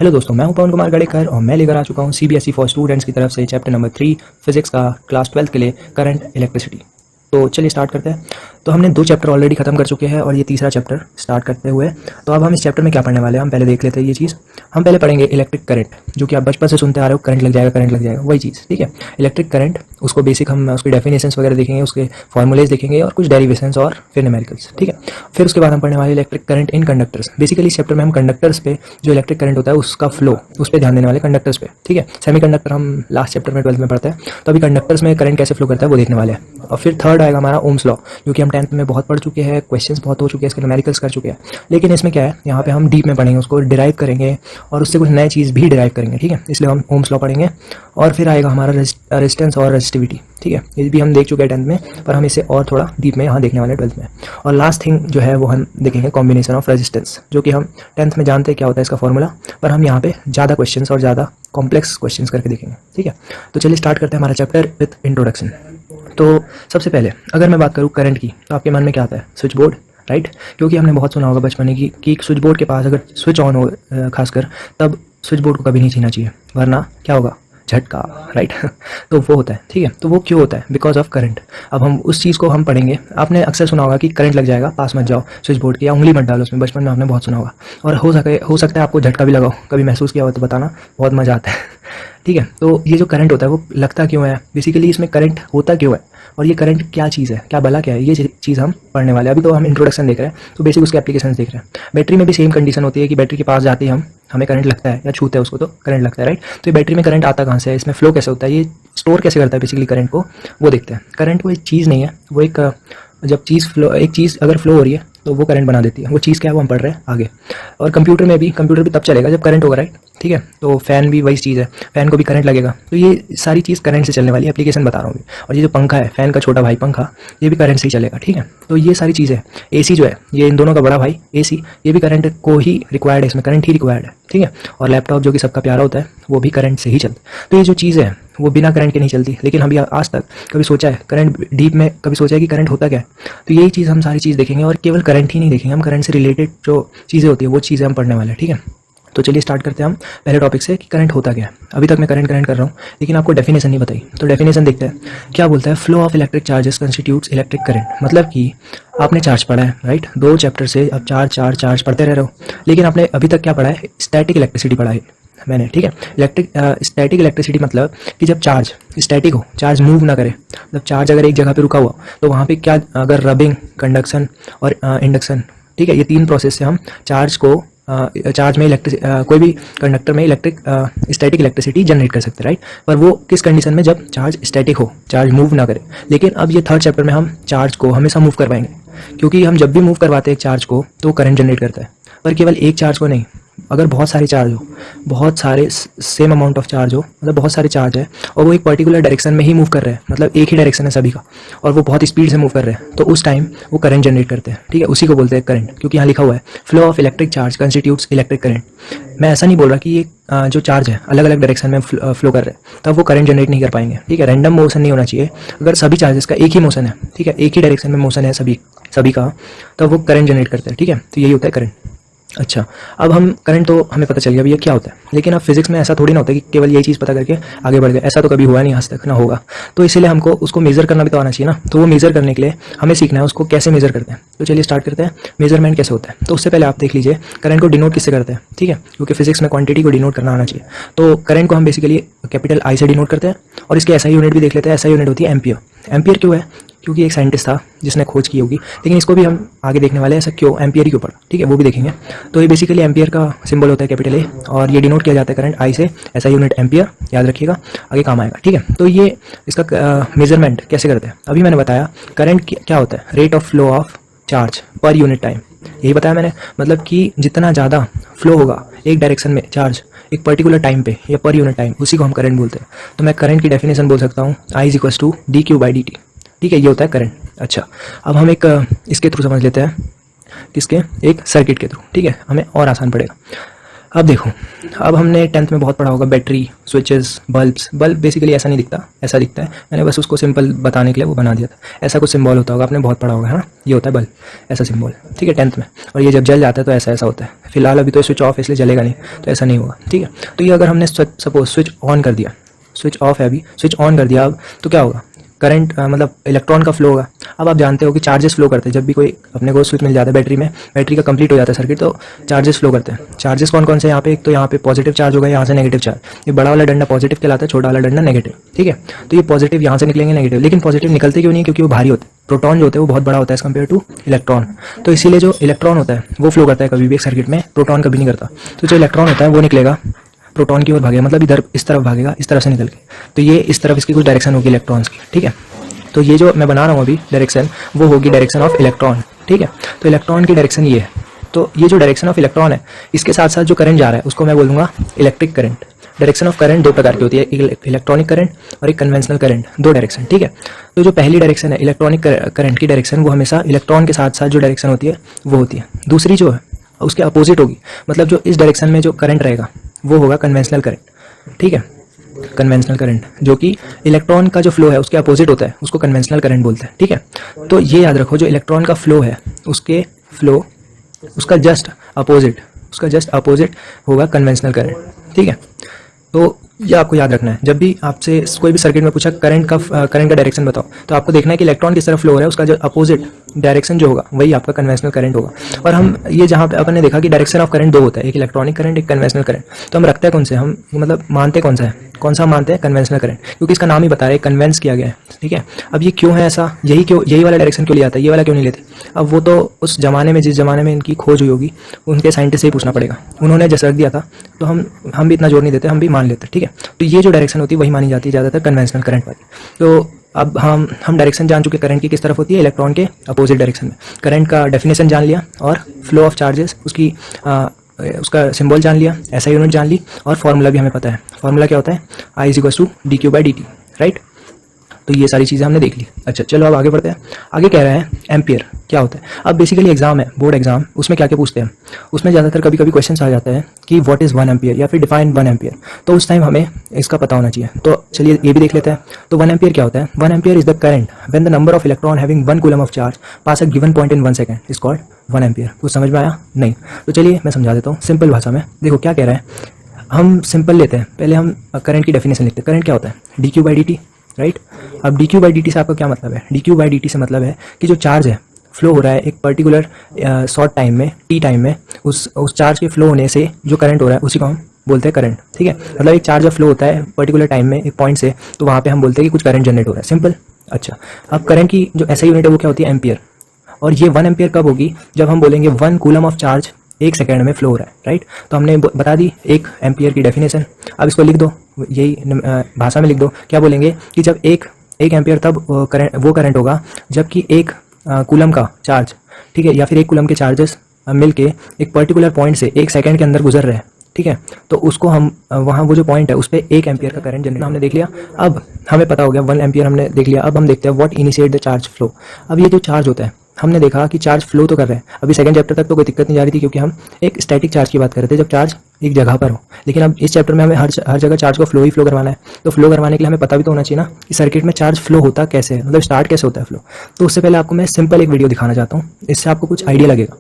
Hello दोस्तों, मैं हूं पवन कुमार गड़ेकर और मैं लेकर आ चुका हूं सीबीएसई फॉर स्टूडेंट्स की तरफ से चैप्टर नंबर 3 फिजिक्स का क्लास 12 के लिए करंट इलेक्ट्रिसिटी। तो चलिए स्टार्ट करते हैं। तो हमने 2 चैप्टर ऑलरेडी खत्म कर चुके हैं और ये तीसरा चैप्टर स्टार्ट करते हुए, तो अब हम इस चैप्टर में क्या पढ़ने वाले हैं हम पहले देख लेते हैं। ये चीज़ हम पहले पढ़ेंगे इलेक्ट्रिक करंट, जो कि आप बचपन से सुनते आ रहे हो, करंट लग जाएगा वही चीज़, ठीक है। इलेक्ट्रिक करंट, उसको बेसिक हम उसकी डेफिनेशंस वगैरह देखेंगे, उसके फॉर्मूलेज देखेंगे और कुछ डेरिवेशंस और फिर न्यूमेरिकल्स, ठीक है। फिर उसके बाद हम पढ़ने वाले electric current in conductors. Basically इस चैप्टर में हम कंडक्टर्स पे जो इलेक्ट्रिक करंट होता है उसका फ्लो, उस पर ध्यान देने वाले कंडक्टर्स पे, ठीक है। सेमी कंडक्टर हम लास्ट चैप्टर में 12th में पढ़ते हैं, तो अभी कंडक्टर्स में करंट कैसे फ्लो करता है वो देखने वाले हैं। और फिर थर्ड आएगा हमारा ओम्स लॉ, जो कि हम 10th में बहुत पढ़ चुके हैं, क्वेश्चंस बहुत हो चुके हैं, इसके न्यूमेरिकल्स कर चुके हैं। लेकिन इसमें क्या है, यहाँ पे हम डीप में पढ़ेंगे, उसको डिराइव करेंगे और उससे कुछ नए चीज़ भी डिराइव करेंगे, ठीक है। इसलिए हम ओम्स लॉ पढ़ेंगे। और फिर आएगा हमारा रेजिस्टेंस और रेजिस्टिविटी, ठीक है। ये भी हम देख चुके हैं 10th में, पर हम इसे और थोड़ा डीप में यहाँ देखने वाले हैं 12th में। और लास्ट थिंग जो है वो हम देखेंगे कॉम्बिनेशन ऑफ रेजिस्टेंस, जो कि हम 10th में जानते हैं क्या होता है इसका फॉर्मूला, पर हम यहाँ पे ज़्यादा क्वेश्चंस और ज़्यादा कॉम्प्लेक्स क्वेश्चंस करके देखेंगे, ठीक है। तो चलिए स्टार्ट करते हैं हमारा चैप्टर विथ इंट्रोडक्शन। तो सबसे पहले अगर मैं बात करूँ करंट की, तो आपके मन में क्या आता है? Switch board, right. क्योंकि हमने बहुत सुना होगा बचपन में कि स्विच बोर्ड के पास अगर स्विच ऑन हो खासकर, तब स्विच बोर्ड को कभी नहीं छीना चाहिए, वरना क्या होगा? झटका, राइट। तो वो होता है, ठीक है। तो वो क्यों होता है? Because of current. अब हम उस चीज़ को हम पढ़ेंगे। आपने अक्सर सुना होगा कि करंट लग जाएगा, पास मत जाओ स्विच बोर्ड के, या उंगली मत डालो उसमें, बचपन में आपने बहुत सुना होगा। और हो सकता है आपको झटका भी लगाओ, कभी महसूस किया हो तो बताना, बहुत मज़ा आता है, ठीक है। तो ये जो करंट होता है वो लगता क्यों है, बेसिकली इसमें करंट होता क्यों है, और ये करंट क्या चीज़ है, क्या भला क्या है, ये चीज़ हम पढ़ने वाले हैं। अभी तो हम इंट्रोडक्शन देख रहे हैं, तो बेसिक उसके एप्लीकेशन देख रहे हैं। बैटरी में भी सेम कंडीशन होती है कि बैटरी के पास जाते ही हमें करंट लगता है, या छूते हैं उसको तो करंट लगता है, राइट। तो ये बैटरी में करंट आता कहाँ से है, इसमें फ्लो कैसे होता है, ये स्टोर कैसे करता है बेसिकली करंट को, वो देखते हैं। करंट वो एक चीज़ नहीं है, वो एक जब एक चीज़ अगर फ्लो हो रही है तो वो करंट बना देती है। वो चीज़ क्या है वो हम पढ़ रहे हैं आगे। और कंप्यूटर भी तब चलेगा जब करंट होगा, राइट, ठीक है। तो फैन भी वही चीज़ है, फैन को भी करंट लगेगा। तो ये सारी चीज़ करंट से चलने वाली एप्लीकेशन बता रहा हूँ। और ये जो पंखा है, फैन का छोटा भाई पंखा, ये भी करंट से ही चलेगा, ठीक है। तो ये सारी चीज़ें, एसी जो है ये इन दोनों का बड़ा भाई एसी, ये भी करंट को ही रिक्वायर्ड है, इसमें करंट ही रिक्वायर्ड है, ठीक है। और लैपटॉप जो कि सबका प्यारा होता है वो भी करंट से ही चलता है। तो ये जो चीज़ है वो बिना करंट के नहीं चलती। लेकिन हम आज तक कभी सोचा है करंट डीप में, कभी सोचा है कि करंट होता क्या है? तो यही चीज़ हम सारी चीज़ देखेंगे, और केवल करंट ही नहीं देखेंगे, हम करंट से रिलेटेड जो चीज़ें होती है वो चीज़ें हम पढ़ने वाले हैं, ठीक है। तो चलिए स्टार्ट करते हैं हम पहले टॉपिक से कि करंट होता क्या है। अभी तक मैं करंट कर रहा हूँ, लेकिन आपको डेफिनेशन नहीं बताई। तो डेफिनेशन देखते हैं क्या बोलता है। Flow of electric charges constitutes electric current. मतलब कि आपने चार्ज पढ़ा है, राइट, 2 चैप्टर से अब चार्ज पढ़ते रह रहे हो, लेकिन आपने अभी तक क्या पढ़ा है? स्टैटिक इलेक्ट्रिसिटी पढ़ा है मैंने, ठीक है। स्टैटिक इलेक्ट्रिसिटी मतलब कि जब चार्ज स्टैटिक हो, चार्ज मूव ना करे, मतलब चार्ज अगर एक जगह पे रुका हुआ, तो वहाँ पे क्या, अगर रबिंग, कंडक्शन और इंडक्शन, ठीक है, ये 3 प्रोसेस से हम चार्ज में कोई भी कंडक्टर में स्टैटिक इलेक्ट्रिसिटी जनरेट कर सकते हैं, राइट। पर वो किस कंडीशन में? जब चार्ज स्टैटिक हो, चार्ज मूव ना करे। लेकिन अब ये थर्ड चैप्टर में हम चार्ज को हमेशा मूव करवाएंगे, क्योंकि हम जब भी मूव करवाते हैं एक चार्ज को तो करंट जनरेट करता है। पर केवल एक चार्ज को नहीं, अगर बहुत सारे चार्ज हो, बहुत सारे सेम अमाउंट ऑफ चार्ज हो, मतलब बहुत सारे चार्ज है और वो एक पर्टिकुलर डायरेक्शन में ही मूव कर रहे हैं, मतलब एक ही डायरेक्शन है सभी का, और वो बहुत स्पीड से मूव कर रहे हैं, तो उस टाइम वो करंट जनरेट करते हैं, ठीक है। उसी को बोलते हैं करंट, क्योंकि यहाँ लिखा हुआ है flow of electric charge constitutes electric current. मैं ऐसा नहीं बोल रहा कि ये जो चार्ज है अलग अलग डायरेक्शन में फ्लो कर रहे हैं तब वो करंट जनरेट नहीं कर पाएंगे, ठीक है। रैंडम मोशन नहीं होना चाहिए। अगर सभी चार्जेस का एक ही मोशन है, ठीक है, एक ही डायरेक्शन में मोशन है सभी का, तब वो करंट जनरेट करते हैं, ठीक है। तो यही होता है करंट। अच्छा, अब हम करंट तो हमें पता चल गया भैया क्या होता है, लेकिन अब फिजिक्स में ऐसा थोड़ी ना होता है कि केवल यही चीज़ पता करके आगे बढ़ गए। ऐसा तो कभी हुआ नहीं आज तक, ना होगा। तो इसीलिए हमको उसको मेजर करना भी तो आना चाहिए ना। तो वो मेजर करने के लिए हमें सीखना है उसको कैसे मेजर करते हैं। तो चलिए स्टार्ट करते हैं, मेजरमेंट कैसे होता है। तो उससे पहले आप देख लीजिए करंट को डिनोट किससे करते हैं, ठीक है, क्योंकि फिजिक्स में क्वांटिटी को डिनोट करना आना चाहिए। तो करंट को हम बेसिकली कैपिटल आई से डिनोट करते हैं, और इसके ऐसा यूनिट भी देख लेते हैं। ऐसा यूनिट होती है एम्पियर। एम्पियर क्यों है? क्योंकि एक साइंटिस्ट था जिसने खोज की होगी, लेकिन इसको भी हम आगे देखने वाले हैं ऐसा क्यों, एम्पियर ही क्यों पड़ा, ठीक है, वो भी देखेंगे। तो ये बेसिकली एम्पियर का सिंबल होता है कैपिटल ए, और ये डिनोट किया जाता है करंट आई से, ऐसा यूनिट एम्पियर, याद रखिएगा, आगे काम आएगा, ठीक है। तो ये इसका मेजरमेंट कैसे करते हैं, अभी मैंने बताया। करंट क्या होता है? Rate of flow of charge per unit time, यही बताया मैंने। मतलब कि जितना ज़्यादा फ्लो होगा एक डायरेक्शन में चार्ज एक पर्टिकुलर टाइम पे या पर यूनिट टाइम, उसी को हम करंट बोलते हैं। तो मैं करंट की डेफिनेशन बोल सकता हूँ, I = dq/dt, ठीक है, ये होता है करंट। अच्छा, अब हम एक इसके थ्रू समझ लेते हैं, किसके? एक सर्किट के थ्रू, ठीक है, हमें और आसान पड़ेगा। अब देखो, अब हमने 10th में बहुत पढ़ा होगा battery, switches, bulbs. Bulb basically ऐसा नहीं दिखता, ऐसा दिखता है। मैंने बस उसको सिंपल बताने के लिए वो बना दिया था। ऐसा कुछ सिंबल होता होगा, आपने बहुत पढ़ा होगा, है ना। ये होता है बल्ब, ऐसा सिंबल, ठीक है, 10th में। और ये जब जल जाता है तो ऐसा ऐसा होता है। फिलहाल अभी तो स्विच ऑफ है इसलिए जलेगा नहीं, तो ऐसा नहीं होगा, ठीक है। तो ये अगर हमने सपोज स्विच ऑन कर दिया, स्विच ऑफ है अभी, स्विच ऑन कर दिया अब, तो क्या होगा, करंट मतलब इलेक्ट्रॉन का फ्लो होगा। अब आप जानते हो कि चार्जेस फ्लो करते हैं जब भी कोई अपने को स्विच मिल जाता है बैटरी में, बैटरी का कंप्लीट हो जाता है सर्किट, तो चार्जेस फ्लो करते हैं। चार्जेस कौन कौन से यहाँ पे, एक तो यहाँ पे पॉजिटिव चार्ज होगा, यहाँ से नेगेटिव चार्ज। ये बड़ा वाला डंडा पॉजिटिव कहलाता है, छोटा वाला डंडा नेगेटिव, ठीक है। तो ये पॉजिटिव यहाँ से निकलेंगे नेगेटिव, लेकिन पॉजिटिव निकलते क्यों नहीं, क्योंकि वो भारी होते हैं। प्रोटॉन जो होते हैं वो बहुत बड़ा होता है एज कम्पेयर टू इलेक्ट्रॉन। तो इसीलिए जो इलेक्ट्रॉन होता है वो फ्लो करता है कभी भी एक सर्किट में, प्रोटॉन कभी नहीं करता। तो जो इलेक्ट्रॉन होता है वो निकलेगा प्रोटॉन की ओर भागेगा, मतलब इधर इस तरफ भागेगा, इस तरफ से निकल के। तो ये इस तरफ इसकी कुछ डायरेक्शन होगी इलेक्ट्रॉन्स की, ठीक है। तो ये जो मैं बना रहा हूँ अभी डायरेक्शन, वो होगी डायरेक्शन ऑफ इलेक्ट्रॉन, ठीक है। तो इलेक्ट्रॉन की डायरेक्शन ये है। तो ये जो डायरेक्शन ऑफ इलेक्ट्रॉन है, इसके साथ साथ जो करंट जा रहा है उसको मैं बोलूँगा electric current. Direction of current दो प्रकार की होती है, एक इलेक्ट्रॉनिक करंट और एक कन्वेंशनल करंट, दो डायरेक्शन, ठीक है। तो जो पहली डायरेक्शन है इलेक्ट्रॉनिक करंट की डायरेक्शन, वो हमेशा इलेक्ट्रॉन के साथ साथ जो डायरेक्शन होती है वो होती है। दूसरी जो है उसके अपोजिट होगी, मतलब जो इस डायरेक्शन में जो करंट रहेगा वो होगा कन्वेंशनल करंट, ठीक है। कन्वेंशनल करंट जो कि इलेक्ट्रॉन का जो फ्लो है उसके अपोजिट होता है, उसको कन्वेंशनल करंट बोलते हैं, ठीक है। तो ये याद रखो, जो इलेक्ट्रॉन का फ्लो है उसके फ्लो उसका जस्ट अपोजिट होगा कन्वेंशनल करंट, ठीक है। तो ये आपको याद रखना है। जब भी आपसे कोई भी सर्किट में पूछा करंट का डायरेक्शन बताओ, तो आपको देखना है कि इलेक्ट्रॉन किस तरफ फ्लो हो रहा है, उसका जो अपोजिट डायरेक्शन जो होगा वही आपका कन्वेंशनल करंट होगा। और हम ये जहाँ पे अपन ने देखा कि डायरेक्शन ऑफ करंट दो होता है, एक इलेक्ट्रॉनिक करंट, एक कन्वेंशनल करंट। तो हम रखते हैं कौन से, हम मतलब मानते कौन सा है, कौन सा मानते हैं, कन्वेंशनल करंट, क्योंकि इसका नाम ही बता रहा है कन्वेंस किया गया है, ठीक है। अब ये क्यों है ऐसा, यही वाला डायरेक्शन क्यों लिया जाता है, ये वाला क्यों नहीं लेते। अब वो तो उस जमाने में, जिस जमाने में इनकी खोज हुई होगी, उनके साइंटिस्ट से ही पूछना पड़ेगा। उन्होंने जैसे रख दिया था तो हम भी इतना जोर नहीं देते, हम भी मान लेते, ठीक है। तो ये जो डायरेक्शन होती है वही मानी जाती है ज़्यादातर कन्वेंशनल करंट वाली। तो अब हम डायरेक्शन जान चुके करंट की किस तरफ होती है, इलेक्ट्रॉन के अपोजिट डायरेक्शन में। करंट का डेफिनेशन जान लिया और फ्लो ऑफ चार्जेस उसका सिंबल जान लिया, ऐसा यूनिट जान ली, और फॉर्मूला भी हमें पता है। फॉर्मूला क्या होता है, I = dq/dt, राइट। तो ये सारी चीज़ें हमने देख ली। अच्छा चलो अब आगे बढ़ते हैं। आगे कह रहा है एम्पियर क्या होता है। अब बेसिकली एग्जाम है, बोर्ड एग्जाम, उसमें क्या क्या पूछते हैं, उसमें ज़्यादातर कभी कभी क्वेश्चन आ जाता है कि व्हाट इज़ 1 एम्पियर या फिर डिफाइन 1 एम्पियर। तो उस टाइम हमें इसका पता होना चाहिए। तो चलिए ये भी देख लेते हैं। तो 1 एम्पियर क्या होता है, 1 ampere is the current when the number of electron having 1 coulomb of charge pass a given point in 1 second is called 1 ampere. कुछ समझ में आया नहीं, तो चलिए मैं समझा देता हूँ सिंपल भाषा में। देखो क्या कह रहा है, हम सिंपल लेते हैं, पहले हम करंट की डेफिनेशन लिखते हैं। करंट क्या होता है, dq/dt, राइट। अब dq/dt से आपका क्या मतलब है, dq/dt से मतलब है कि जो चार्ज है फ्लो हो रहा है एक पर्टिकुलर शॉर्ट टाइम में, टी टाइम में, उस चार्ज के फ्लो होने से जो करंट हो रहा है उसी को हम बोलते हैं करंट, ठीक है। मतलब एक चार्ज जब फ्लो होता है पर्टिकुलर टाइम में एक पॉइंट से, तो वहाँ पे हम बोलते हैं कि कुछ करंट जनरेट हो रहा है, सिंपल। अच्छा, अब करंट की जो ऐसा यूनिट है वो क्या होती है, एम्पियर। और ये 1 एम्पियर कब होगी, जब हम बोलेंगे 1 कूलम ऑफ चार्ज 1 सेकेंड में फ्लो हो रहा है, राइट। तो हमने बता दी 1 एम्पियर की डेफिनेशन। अब इसको लिख दो, यही भाषा में लिख दो। क्या बोलेंगे कि जब एक एम्पियर तब वो करंट होगा जबकि 1 कूलम का चार्ज, ठीक है, या फिर 1 कूलम के चार्जेस मिलके एक पर्टिकुलर पॉइंट से 1 सेकेंड के अंदर गुजर रहे हैं, ठीक है। तो उसको हम वहाँ वो जो पॉइंट है उस पर 1 एम्पियर का करंट जनरेट हमने देख लिया। अब हमें पता हो गया 1 एम्पियर हमने देख लिया। अब हम देखते हैं what initiate the charge flow. अब ये जो चार्ज होता है, हमने देखा कि चार्ज फ्लो तो कर रहे हैं। अभी सेकंड चैप्टर तक तो कोई दिक्कत नहीं जा रही थी, क्योंकि हम एक स्टैटिक चार्ज की बात कर रहे थे जब चार्ज एक जगह पर हो। लेकिन अब इस चैप्टर में हमें हर जगह चार्ज को फ्लो करवाना है। तो फ्लो करवाने के लिए हमें पता भी तो होना चाहिए ना कि सर्किट में चार्ज फ्लो होता कैसे है, मतलब स्टार्ट कैसे होता है फ्लो। तो उससे पहले आपको मैं सिंपल एक वीडियो दिखाना चाहता हूँ, इससे आपको कुछ आइडिया लगेगा।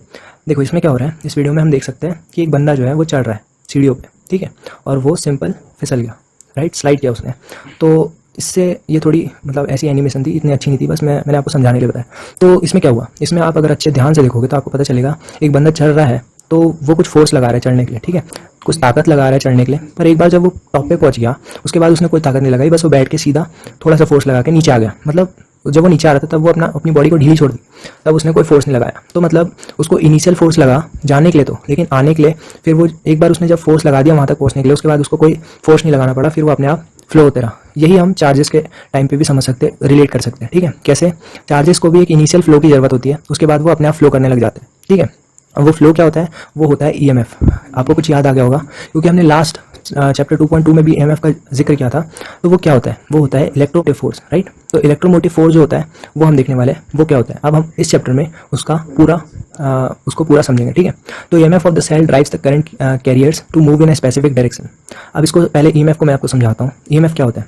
देखो इसमें क्या हो रहा है, इस वीडियो में हम देख सकते हैं कि एक बंदा जो है वो चढ़ रहा है सीढ़ियों पे, ठीक है, और वो सिंपल फिसल गया, राइट, स्लाइड किया उसने। तो इससे ये थोड़ी मतलब ऐसी एनिमेशन थी, इतनी अच्छी नहीं थी, बस मैंने आपको समझाने के लिए बताया। तो इसमें क्या हुआ, इसमें आप अगर अच्छे ध्यान से देखोगे तो आपको पता चलेगा एक बंदा चढ़ रहा है, तो वो कुछ फोर्स लगा रहा है चढ़ने के लिए, ठीक है, कुछ ताकत लगा रहा है चढ़ने के लिए। पर एक बार जब वो टॉप पे पहुंच गया उसके बाद उसने कोई ताकत नहीं लगाई, बस वो बैठ के सीधा थोड़ा सा फोर्स लगा के नीचे आ गया। मतलब जब वो नीचे आ रहा था तब वो अपनी बॉडी को ढीली छोड़ दी, तब उसने कोई फोर्स नहीं लगाया। तो मतलब उसको इनिशियल फोर्स लगा जाने के लिए तो, लेकिन आने के लिए फिर वो एक बार उसने जब फोर्स लगा दिया वहाँ तक पहुँचने के लिए, उसके बाद उसको कोई फोर्स नहीं लगाना पड़ा, फिर वो अपने आप फ्लो होते रहा। यही हम चार्जेस के टाइम पे भी समझ सकते हैं, रिलेट कर सकते हैं, ठीक है। कैसे, चार्जेस को भी एक इनिशियल फ्लो की जरूरत होती है, उसके बाद वो अपने आप फ्लो करने लग जाते हैं, ठीक है। और वो फ्लो क्या होता है, वो होता है ईएमएफ। आपको कुछ याद आ गया होगा क्योंकि हमने लास्ट चैप्टर 2.2 में भी ईएमएफ का जिक्र किया था। तो वो क्या होता है, वो होता है इलेक्ट्रोमोटिव फोर्स, राइट। तो इलेक्ट्रोमोटिव फोर्स जो होता है वो हम देखने वाले हैं वो क्या होता है। अब हम इस चैप्टर में उसको पूरा समझेंगे, ठीक है। तो EMF of the cell drives the current carriers to move in a specific direction. अब इसको पहले ईएमएफ को मैं आपको समझाता हूँ। ईएमएफ क्या होता है,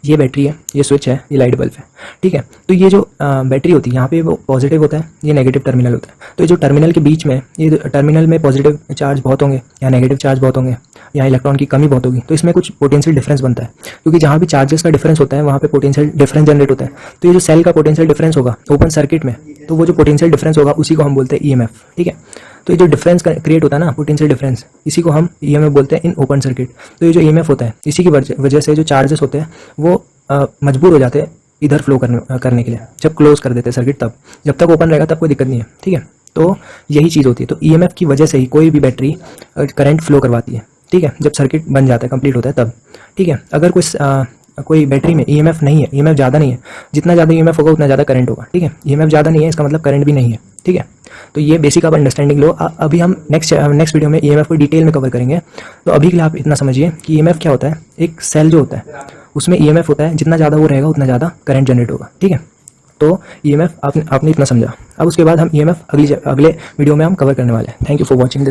ये बैटरी है, ये स्विच है, ये लाइट बल्ब है, ठीक है। तो ये जो बैटरी होती है यहाँ पे वो पॉजिटिव होता है, ये नेगेटिव टर्मिनल होता है। तो ये जो टर्मिनल के बीच में, ये टर्मिनल में पॉजिटिव चार्ज बहुत होंगे या नेगेटिव चार्ज बहुत होंगे या इलेक्ट्रॉन की कमी बहुत होगी, तो इसमें कुछ पोटेंशियल डिफरेंस बनता है। क्योंकि जहाँ भी चार्जेस का डिफरेंस होता है वहाँ पे पोटेंशियल डिफरेंस जनरेट होता है। तो ये जो सेल का पोटेंशियल डिफरेंस होगा ओपन सर्किट में, तो वो जो पोटेंशियल डिफरेंस होगा उसी को हम बोलते हैं ईएमएफ, ठीक है। तो ये जो डिफरेंस क्रिएट होता है ना, पोटेंशियल डिफरेंस, इसी को हम ईएमएफ बोलते हैं इन ओपन सर्किट। तो ये जो ईएमएफ होता है, इसी की वजह से जो चार्जेस होते हैं वो मजबूर हो जाते हैं इधर फ्लो करने के लिए। जब क्लोज कर देते हैं सर्किट, तब जब तक ओपन रहेगा तब कोई दिक्कत नहीं है, ठीक है। तो यही चीज़ होती है। तो ईएमएफ की वजह से ही कोई भी बैटरी करंट फ्लो करवाती है, ठीक है, जब सर्किट बन जाता है, कंप्लीट होता है तब, ठीक है। अगर कोई बैटरी में ईएमएफ नहीं है, ईएमएफ ज़्यादा नहीं है, जितना ज़्यादा ईएमएफ होगा उतना ज़्यादा करंट होगा, ठीक है। ईएमएफ ज़्यादा नहीं है इसका मतलब करंट भी नहीं है, ठीक है। तो ये बेसिक आप अंडरस्टैंडिंग लो। अभी हम नेक्स्ट वीडियो में ईएमएफ को डिटेल में कवर करेंगे। तो अभी के लिए आप इतना समझिए कि ईएमएफ क्या होता है। एक सेल जो होता है उसमें ईएमएफ होता है, जितना ज़्यादा वो रहेगा उतना ज़्यादा करंट जनरेट होगा, ठीक है। तो ईएमएफ आपने इतना समझा। अब उसके बाद हम ईएमएफ अगले वीडियो में हम कवर करने वाले हैं। Thank you for watching this.